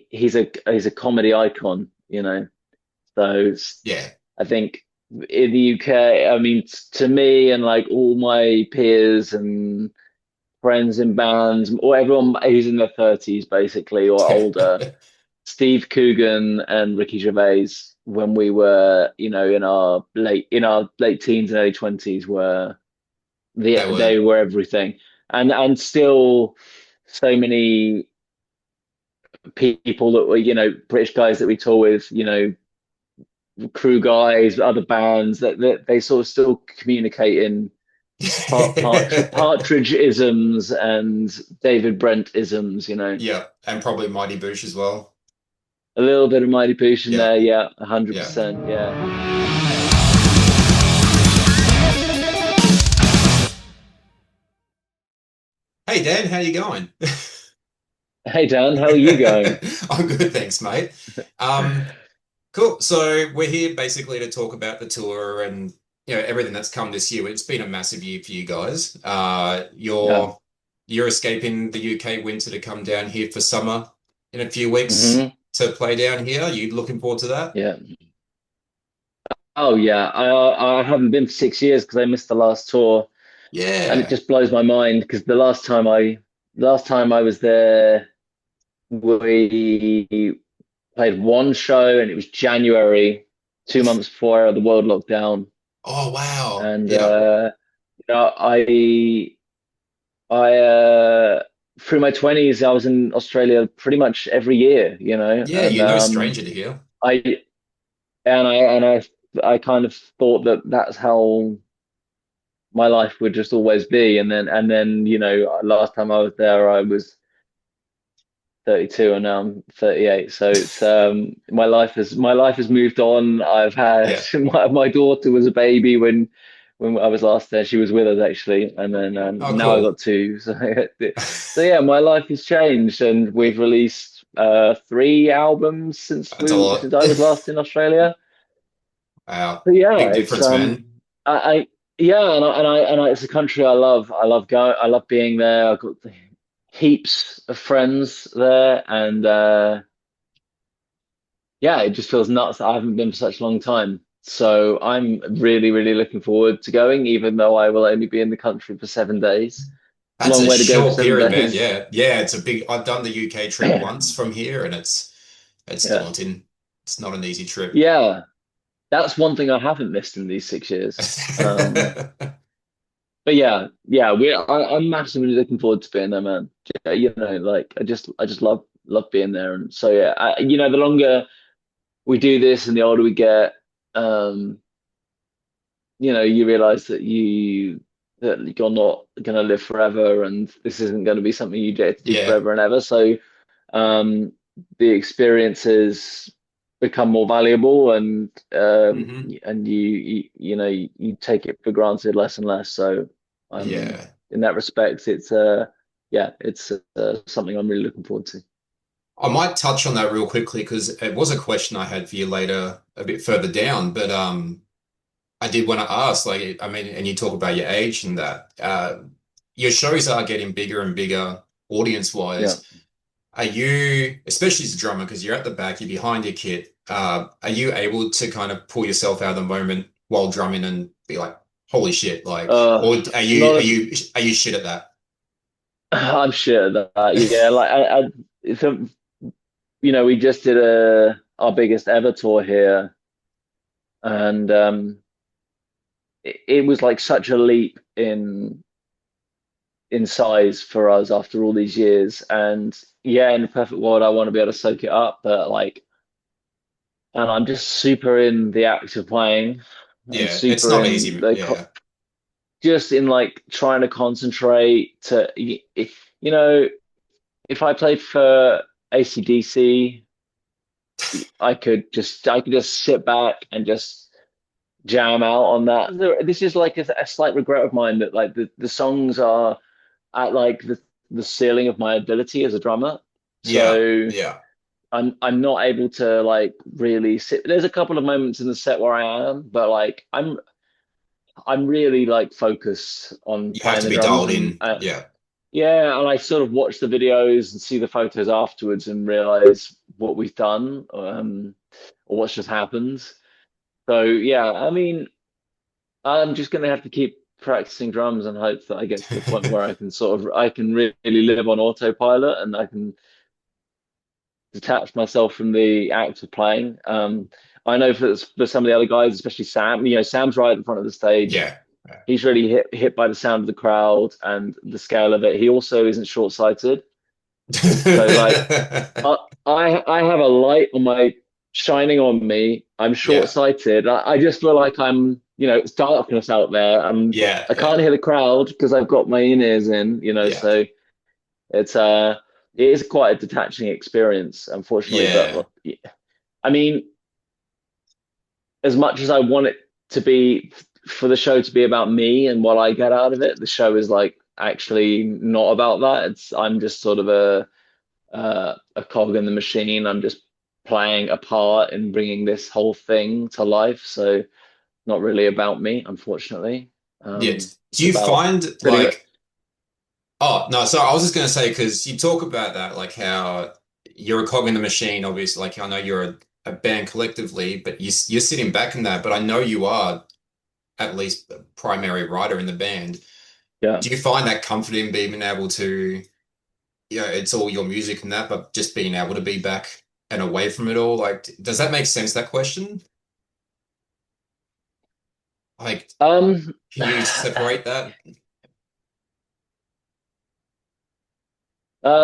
he's a comedy icon, So Yeah, I think in the UK, I mean, to me and like all my peers and friends in bands, or everyone who's in their 30s basically or older, Steve Coogan and Ricky Gervais, when we were, in our late teens and early 20s, were they they were. were everything, and still so many people that were, British guys that we tour with, crew guys, other bands that they sort of still communicate in Partridge isms and David Brent isms. Yeah, and probably Mighty Boosh as well. A little bit of Mighty Boosh in Yeah, there, yeah, yeah. 100%, yeah. Hey Dan, how you going? Hey Dan, how are you going? I'm good, thanks, mate. Um, cool. So we're here basically to talk about the tour and everything that's come this year. It's been a massive year for you guys. Yeah. You're escaping the UK winter to come down here for summer in a few weeks hmm to play down here. Are you looking forward to that? Yeah. Oh yeah. I haven't been for 6 years because I missed the last tour, and it Yeah. just blows my mind because the last time I was there, we played one show and it was January, 2 months before the world locked down, Oh wow. and Yeah. I through my 20s I was in Australia pretty much every year, Yeah, and you're no stranger to here. I I kind of thought that that's how my life would just always be. And then, last time I was there, I was 32, and now I'm 38. So it's my life has moved on. I've had Yeah. my daughter was a baby when I was last there. She was with us actually, and then Oh, now I got cool. two. So yeah, my life has changed, and we've released three albums since That's a we lot. since I was last in Australia. Wow. But yeah, Big it's difference, man. I yeah, and it's a country I love. I love going. I love being there. I've got heaps of friends there, and yeah, it just feels nuts that I haven't been for such a long time. So I'm really, really looking forward to going, even though I will only be in the country for 7 days. It's a That's long a way to go for short seven period, man. days. Yeah. Yeah, it's a big I've done the UK trip once from here and it's Yeah, daunting. It's not an easy trip. yeah, that's one thing I haven't missed in these 6 years. But yeah, yeah, I'm massively looking forward to being there, man. Yeah, like I just love being there, and so yeah, the longer we do this and the older we get, um, you realize that you're not gonna live forever, and this isn't going to be something you get to do Yeah. forever and ever. So um, the experiences become more valuable, Hmm. and you take it for granted less and less. So Yeah. in that respect, yeah, it's something I'm really looking forward to. I might touch on that real quickly because it was a question I had for you later a bit further down, but I did want to ask, like, I mean, and you talk about your age and that, your shows are getting bigger and bigger audience Yeah. wise. Are you, especially as a drummer, because you're at the back, you're behind your kit, are you able to kind of pull yourself out of the moment while drumming and be like, holy shit, like, or are you Not are as you are you shit at that? I'm sure that yeah, like it's we just did our biggest ever tour here, and it was like such a leap in size for us after all these years. And yeah, in the perfect world, I want to be able to soak it up, but like, and I'm just super in the act of playing, and Yeah, it's super not in easy. Yeah, just in like trying to concentrate you know, if I played for AC/DC, I could just sit back and just jam out on that. This is like a slight regret of mine that like the songs are at like the ceiling of my ability as a drummer. yeah, So yeah. I'm not able to like really sit. There's a couple of moments in the set where I am, but like I'm really like focused on You have playing to the be drums, dialed and in. Yeah, yeah, and I sort of watch the videos and see the photos afterwards and realize what we've done, or what's just happened. So yeah, I mean, I'm just gonna have to keep practicing drums and hope that I get to the point where I can really live on autopilot and I can detach myself from the act of playing. I know for some of the other guys, especially Sam, Sam's right in front of the stage. Yeah. He's really hit by the sound of the crowd and the scale of it. He also isn't short-sighted. So like I I have a light on my shining on me. I'm Yeah. short-sighted. I just feel like it's darkness out there. Yeah. I Yeah. can't hear the crowd because I've got my in-ears in, Yeah. so it's it is quite a detaching experience, unfortunately. Yeah. But I mean, as much as I want it to be for the show to be about me and what I get out of it, the show is like actually not about that. I'm just sort of a cog in the machine. I'm just playing a part in bringing this whole thing to life. So not really about me, unfortunately. Yeah. It's Do you about find putting it. like, oh, no, so I was just going to say, because you talk about that, like how you're a cog in the machine, obviously. Like, I know you're a band collectively, but you're sitting back in that. But I know you are at least a primary writer in the band. Yeah. Do you find that comfort in being able to, it's all your music and that, but just being able to be back and away from it all? Like, does that make sense, that question? Like, Um, can you separate that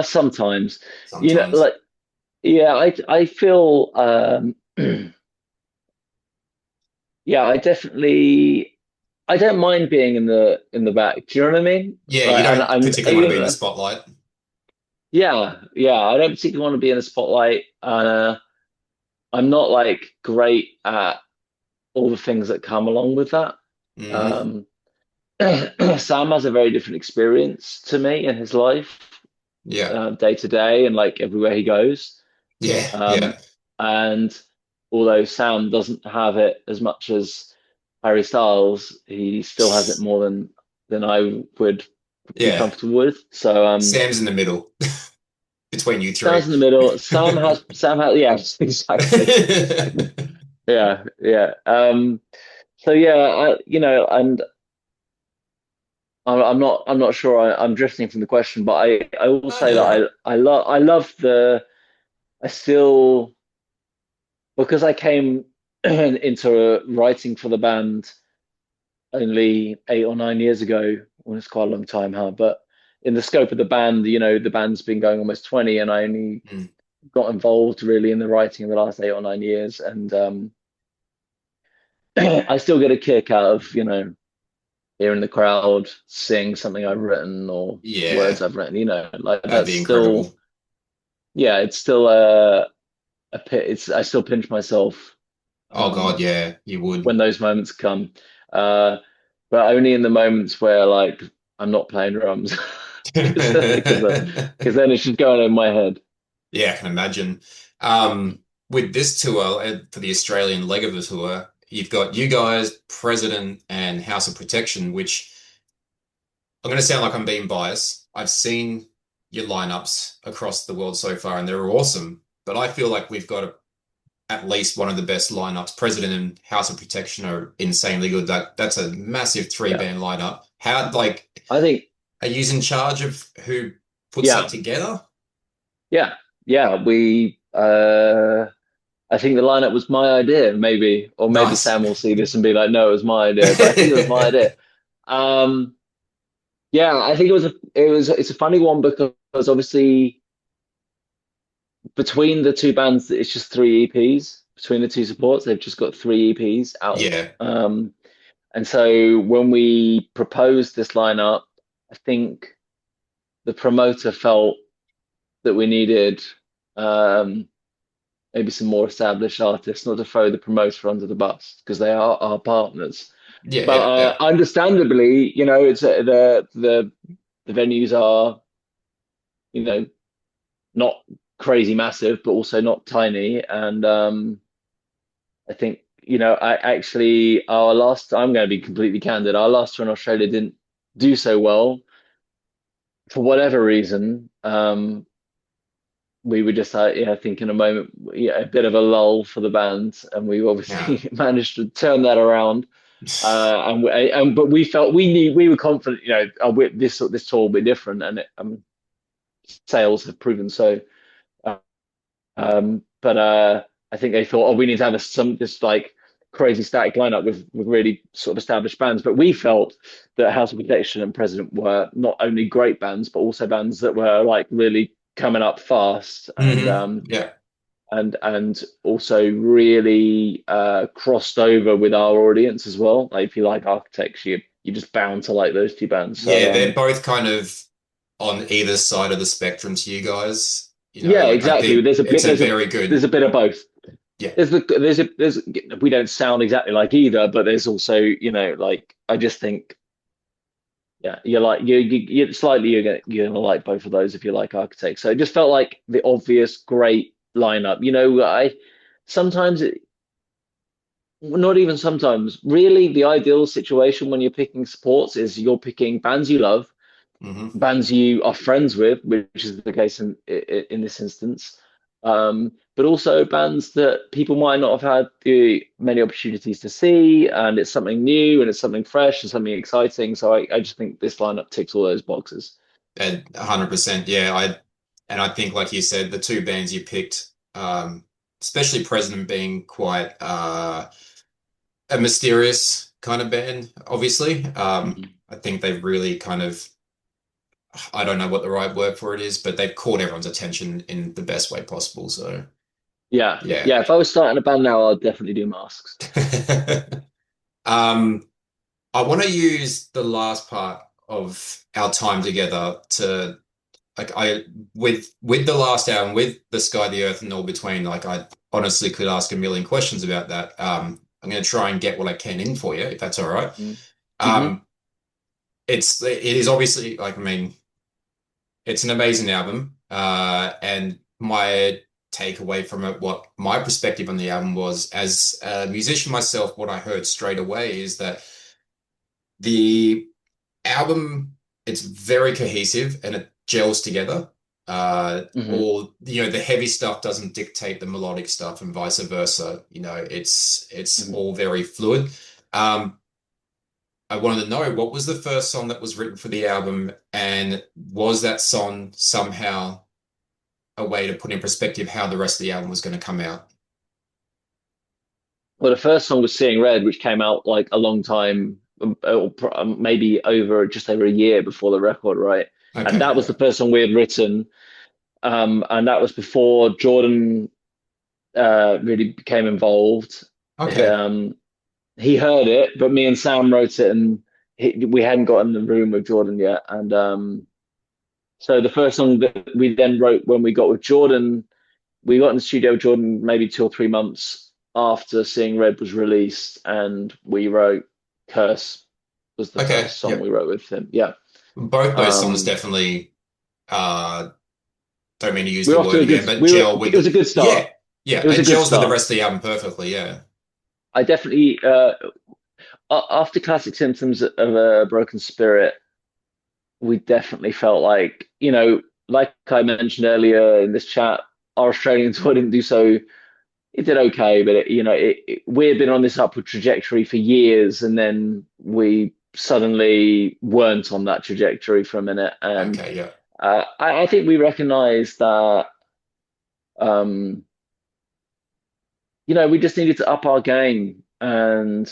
sometimes, sometimes? like, yeah, I feel, yeah, I don't mind being in the back. Do you know what I mean? Yeah, you Like, don't and particularly want to be in the even spotlight. yeah, I don't particularly want to be in the spotlight. I'm not like great at all the things that come along with that. Hmm. Um, Sam has a very different experience to me in his life, Yeah. day to day, and like everywhere he goes. Yeah. Um, Yeah. and although Sam doesn't have it as much as Harry Styles, he still has it more than I would be Yeah. comfortable with. So Sam's in the middle between you three. Sam's in the middle. Sam has yes, exactly. Yeah. So yeah, and I'm not sure I'm drifting from the question, but I will Oh, say you're right. that I love I still because I came into writing for the band only 8 or 9 years ago. Well, it's quite a long time, huh? But in the scope of the band, the band's been going almost 20, and I only Mm. got involved really in the writing in the last 8 or 9 years. And I still get a kick out of, hearing the crowd sing something I've written or words Yeah, I've written, like that'd that's be still, incredible. yeah, it's still a pit. I still pinch myself Oh God, um, yeah, you would. when those moments come. Uh, but only in the moments where like I'm not playing drums, because then it's just going in my head. Yeah, I can imagine. With this tour, for the Australian leg of the tour, you've got you guys, President and House of Protection, which I'm going to sound like I'm being biased. I've seen your lineups across the world so far, and they're awesome. But I feel like we've got at least one of the best lineups. President and House of Protection are insanely good. That's a massive three Yeah, band lineup. How like I think are you in charge of who puts that yeah, together? yeah, yeah. I think the lineup was my idea, maybe, or maybe Nice. Sam will see this and be like, no, it was my idea, but I think it was my idea. Um, yeah, I think it's a funny one because obviously between the two bands, it's just three EPs between the two supports. They've just got three EPs out. Yeah. And so when we proposed this lineup, I think the promoter felt that we needed um, maybe some more established artists, not to throw the promoter under the bus because they are our partners. Yeah, But yeah, yeah. understandably, it's the venues are you know not crazy massive, but also not tiny. And I think I actually our last. I'm going to be completely candid. Our last tour in Australia didn't do so well for whatever reason. we were just yeah, I think in a moment, yeah, a bit of a lull for the band, and we Yeah. obviously managed to turn that around. But we felt we knew we were confident, this tour will be different, and sales have proven so. Uh, but I think they thought, oh, we need to have some this like crazy static lineup with really sort of established bands. But we felt that House of Protection and President were not only great bands, but also bands that were like really coming up fast Yeah. and also really crossed over with our audience as well. Like if you like Architects, you're just bound to like those two bands. Yeah, So they're both kind of on either side of the spectrum to you guys. yeah, Like I exactly. think it's a very There's good, a bit of both. yeah. There's we don't sound exactly like either, but there's also, like I just think, yeah, you're like you slightly you're gonna like both of those if you like Architects. So it just felt like the obvious great lineup. I sometimes not even sometimes, really the ideal situation when you're picking supports is you're picking bands you love, Hmm. bands you are friends with, which is the case in this instance. But also bands that people might not have had the many opportunities to see, and it's something new and it's something fresh and something exciting. So I just think this lineup ticks all those boxes. And 100%, yeah. I think, like you said, the two bands you picked, especially President being quite a mysterious kind of band, obviously. Mhm. I think they've really kind of, I don't know what the right word for it is, but they've caught everyone's attention in the best way possible. So, Yeah, yeah. yeah. If I was starting a band now, I'd definitely do Masks. Um, I want to use the last part of our time together to like I with the last album, with The Sky, the Earth, and All Between, like I honestly could ask a million questions about that. I'm gonna try and get what I can in for you, if that's all right. Mm-hmm. Um, it is obviously like I mean, it's an amazing album. And my takeaway from it, what my perspective on the album was as a musician myself, what I heard straight away is that the album, it's very cohesive and it gels together. Hmm. Or the heavy stuff doesn't dictate the melodic stuff and vice versa. It's Hmm. all very fluid. Um, I wanted to know what was the first song that was written for the album, and was that song somehow a way to put in perspective how the rest of the album was going to come out? Well, the first song was Seeing Red, which came out like a long time, maybe just over a year before the record, right? And Okay, that was yeah. the first song we had written. And that was before Jordan really became involved. Okay, Um, he heard it, but me and Sam wrote it, and we hadn't got in the room with Jordan yet. And so the first song that we then wrote when we got with Jordan, we got in the studio with Jordan maybe 2 or 3 months after Seeing Red was released, and we wrote Curse was the okay, first song yeah. we wrote with him. Yeah. Both those songs Um, definitely uh don't mean to use we the were off to word a good. again, but We were. gel with It was a good yeah, start. yeah, It was a it good gels with the start. rest of the album perfectly, yeah. I definitely after Classic Symptoms of a Broken Spirit, we definitely felt like, like I mentioned earlier in this chat, our Australian tour didn't do so. It did okay, but we had been on this upward trajectory for years, and then we suddenly weren't on that trajectory for a minute. And Okay, yeah. I think we recognized that, um, we just needed to up our game, and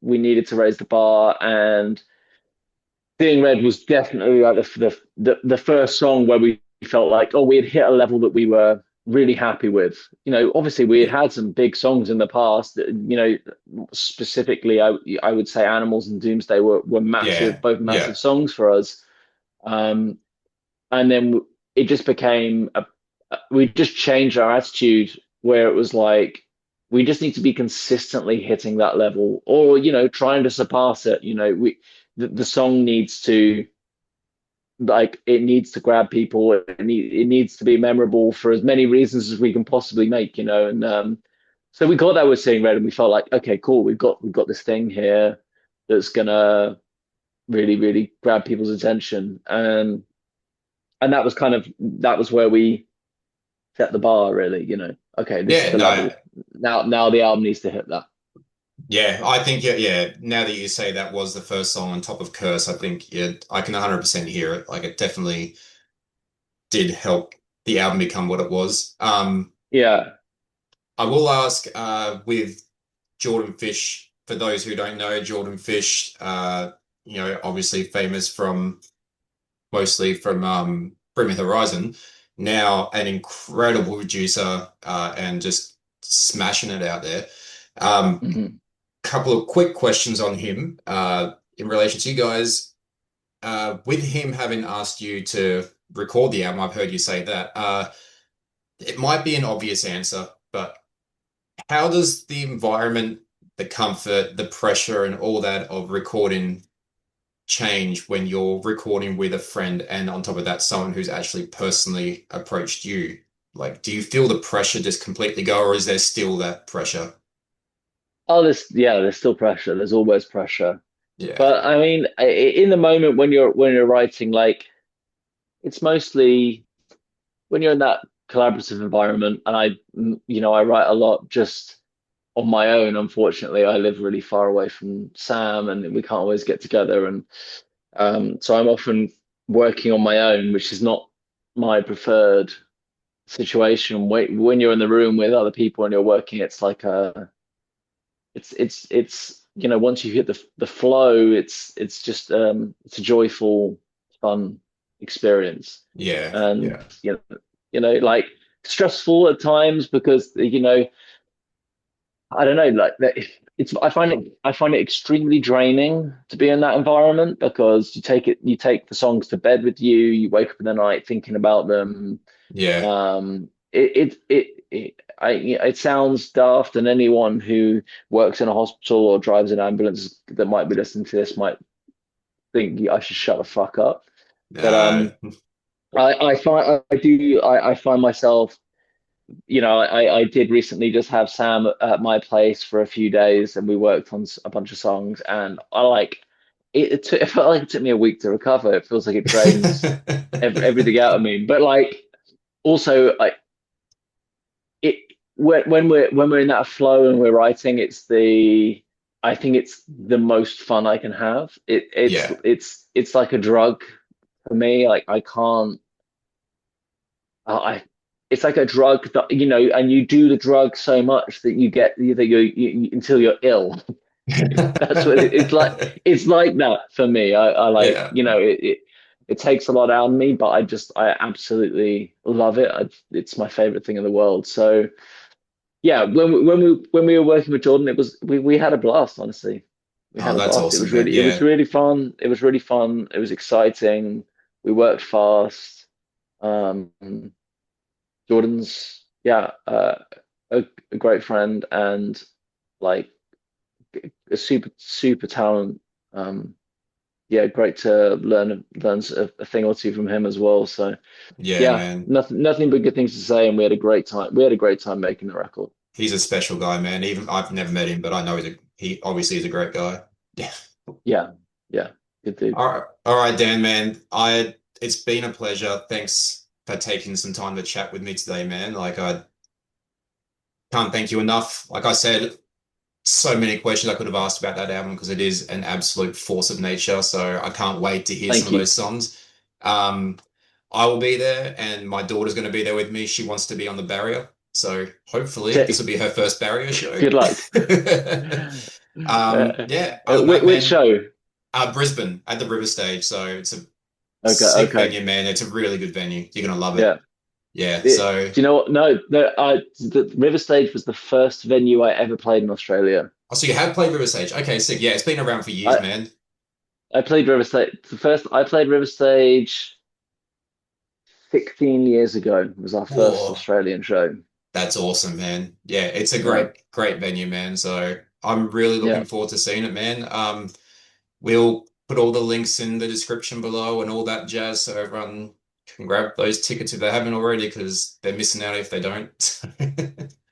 we needed to raise the bar. And Seeing Red was definitely like the first song where we felt like, oh, we had hit a level that we were really happy with. Obviously we had Yeah. had some big songs in the past. Specifically, I would say Animals and Doomsday were massive, Yeah. both Yeah. massive songs for us. Um, and then it just became we just changed our attitude where it was like we just need to be consistently hitting that level, or trying to surpass it. The song needs to, like, it needs to grab people. It needs to be memorable for as many reasons as we can possibly make. And so we got that with Seeing Red, and we felt like, okay, cool, we've got this thing here that's gonna really really grab people's attention. And that was where we set the bar really, Okay, this is Yeah, the no, level. Now the album needs to hit that. yeah, I think yeah. Now that you say that was the first song on top of Curse, I think yeah, I can 100% hear it. Like it definitely did help the album become what it was. Yeah. I will ask with Jordan Fish, for those who don't know, Jordan Fish, obviously famous from mostly from Bring Me the Horizon, now an incredible producer and just smashing it out there. Um, Mhm. Couple of quick questions on him in relation to you guys. With him having asked you to record the album, I've heard you say that. It might be an obvious answer, but how does the environment, the comfort, the pressure, and all that of recording change when you're recording with a friend and on top of that, someone who's actually personally approached you? Like, do you feel the pressure just completely go, or is there still that pressure? Oh, there's still pressure. There's always pressure. Yeah. But I mean, in the moment when you're writing, like it's mostly when you're in that collaborative environment, and I write a lot just on my own. Unfortunately, I live really far away from Sam, and we can't always get together, and so I'm often working on my own, which is not my preferred situation. When you're in the room with other people and you're working, it's like once you hit the flow, it's just it's a joyful, fun experience, Yeah. and Yeah. like stressful at times because I don't know, like that. It's I find it extremely draining to be in that environment because you take the songs to bed with you. You wake up in the night thinking about them. Yeah. It sounds daft, and anyone who works in a hospital or drives an ambulance that might be listening to this might think I should shut the fuck up. But Uh, I find myself, I did recently just have Sam at my place for a few days, and we worked on a bunch of songs, and I like it felt like it took me a week to recover. It feels like it drains everything out of me, but like also like it when we're in that flow and we're writing, I think it's the most fun I can have. yeah. It's like a drug for me. Like I can't I it's like a drug that and you do the drug so much that until you're ill. That's what it's like. It's like that for me. I like, Yeah. it takes a lot out of me, but I absolutely love it. It's my favorite thing in the world. So yeah, when we were working with Jordan, we had a blast. Honestly, we had Oh, a that's blast. awesome, man. It was Yeah. really fun. It was really fun. It was exciting. We worked fast. Um, Jordan's a great friend and like a super talent. Um, yeah, great to learn a thing or two from him as well. So Yeah, yeah, man. nothing but good things to say, and we had a great time. We had a great time making the record. He's a special guy, man. Even I've never met him, but I know he obviously is a great guy. Yeah. Yeah, yeah, good dude. All right, Dan, man. It's been a pleasure. Thanks for taking some time to chat with me today, man. Like I can't thank you enough. Like I said, so many questions I could have asked about that album because it is an absolute force of nature. So I can't wait to hear some Thank of you. those songs. Um, I will be there, and my daughter's going to be there with me. She wants to be on the barrier, so hopefully this will Sick. be her first barrier show. Good luck. Yeah. Other than that, Which man, show? Brisbane at the Riverstage. So it's a Okay, sick okay. venue, man. It's a really good venue. You're gonna love it. Yeah. Yeah. Do So, you know what? No, no. The Riverstage was the first venue I ever played in Australia. oh, so you have played Riverstage. Okay, sick. Yeah, it's been around for years, I man. I played Riverstage. The first I played Riverstage 16 years ago. It was our first Whoa. Australian show. That's awesome, man. Yeah, it's a Yeah, great venue, man. So I'm really looking yeah. forward to seeing it, man. We'll put all the links in the description below and all that jazz, so everyone can grab those tickets if they haven't already, because they're missing out if they don't.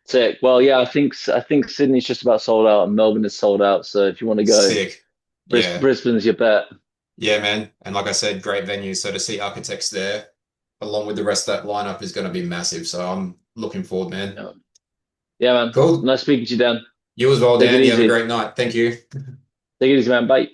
Sick. Well, yeah. I think Sydney's just about sold out, and Melbourne is sold out. So if you want to go, Sick. Yeah. Brisbane's your bet. Yeah, man. And like I said, great venue. So to see Architects there, along with the rest of that lineup is going to be massive. So I'm looking forward, man. Yeah, yeah, man. Cool. Nice speaking to you, Dan. You as well, Take it Dan. You have a easy. great night. Thank you. Take it easy, man. Bye.